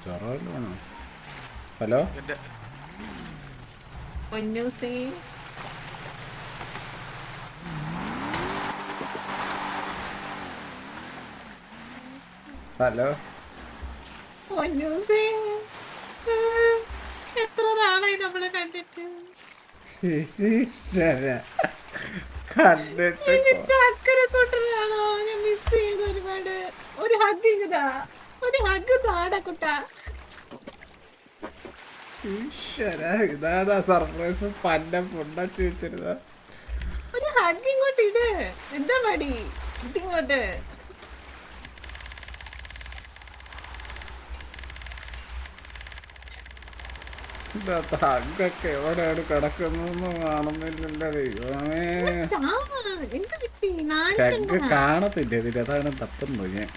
ചൊറവല്ലോ. Hello പൊന്നൂസേ hello പൊന്നൂസേ എത്ര നാളായി നമ്മളെ കണ്ടിട്ട്. കണ്ടിട്ട് ചക്കര കൂട്ടരാണോ ഞാൻ മിസ് ചെയ്ത് ഒരുപാട്. ഒരു ഹഗ് ഇതാ, ഒരു ഹഗ് താടാ കുട്ടാ. ഇതാണ് സർപ്രൈസ്. പന്ന പൊണ്ണച്ചു വെച്ചിരുന്ന ഒരു ഹഗ് ഇങ്ങോട്ട് ഇട്. എന്താ മടി ഇതിങ്ങോട്ട്. ഹഗ്ഗൊക്കെ എവിടെയാണ് കിടക്കുന്നൊന്നും കാണുന്നില്ലല്ലോ ദൈവമേ. എന്ത് കിട്ടി ഹഗ്ഗ് കാണത്തില്ല ഇതിൽ, അതാണ് തപ്പുന്നു ഞാൻ.